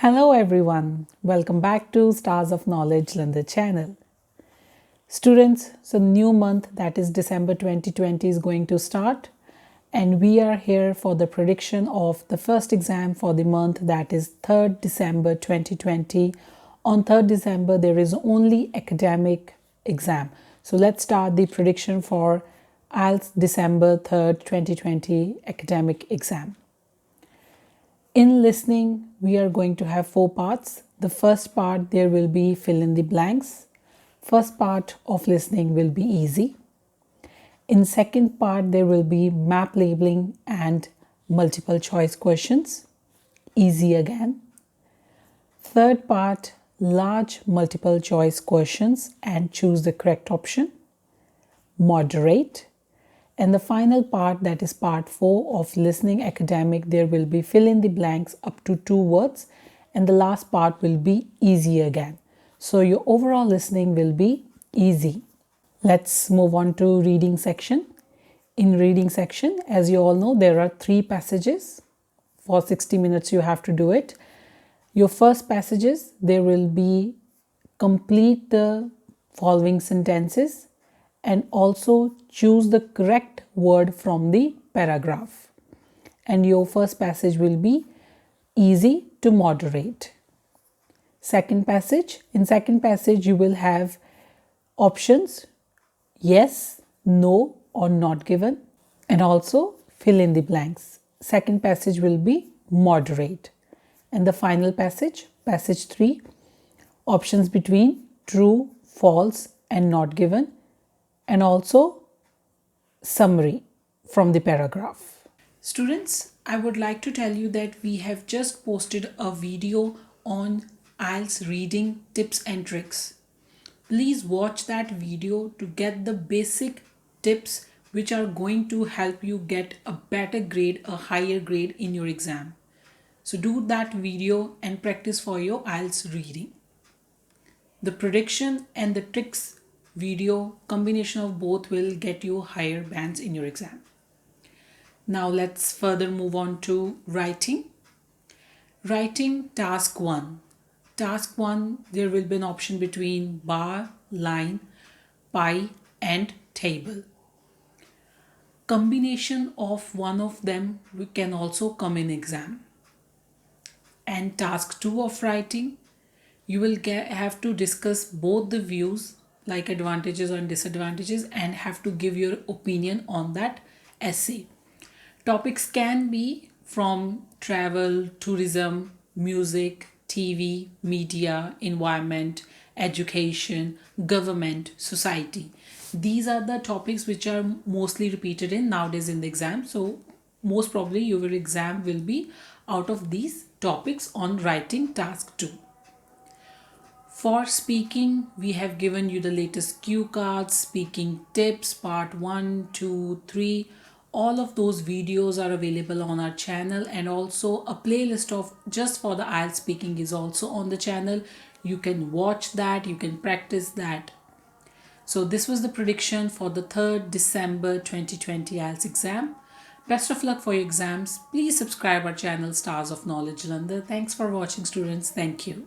Hello everyone, welcome back to Stars of Knowledge Jalandhar channel. Students, so new month that is December 2020 is going to start and we are here for the prediction of the first exam for the month that is 3rd December 2020. On 3rd December there is only academic exam. So let's start the prediction for IELTS December 3rd 2020 academic exam. In listening, we are going to have 4 parts. The first part, there will be fill in the blanks. First part of listening will be easy. In second part, there will be map labeling and multiple choice questions. Easy again. Third part, large multiple choice questions and choose the correct option. Moderate. And the final part, that is part 4 of listening academic, there will be fill in the blanks up to 2 words and the last part will be easy again. So your overall listening will be easy. Let's move on to reading section. In reading section, as you all know, there are 3 passages. For 60 minutes you have to do it. Your first passages, there will be complete the following sentences and also choose the correct word from the paragraph. And your first passage will be easy to moderate. Second passage, in second passage you will have options yes, no or not given and also fill in the blanks. Second passage will be moderate. And the final passage, passage 3, options between true, false and not given, and also summary from the paragraph. Students, I would like to tell you that we have just posted a video on IELTS reading tips and tricks. Please watch that video to get the basic tips which are going to help you get a better grade, a higher grade in your exam. So do that video and practice for your IELTS reading. The prediction and the tricks video, combination of both will get you higher bands in your exam. Now let's further move on to writing. Writing task 1. Task 1, there will be an option between bar, line, pie and table. Combination of one of them can also come in exam. And task 2 of writing, you will have to discuss both the views like advantages and disadvantages and have to give your opinion on that essay. Topics can be from travel, tourism, music, TV, media, environment, education, government, society. These are the topics which are mostly repeated in nowadays in the exam. So most probably your exam will be out of these topics on writing task 2. For speaking, we have given you the latest cue cards, speaking tips, part 1, 2, 3. All of those videos are available on our channel and also a playlist of just for the IELTS speaking is also on the channel. You can watch that, you can practice that. So this was the prediction for the 3rd December 2020 IELTS exam. Best of luck for your exams. Please subscribe our channel Stars of Knowledge Jalandhar. Thanks for watching students. Thank you.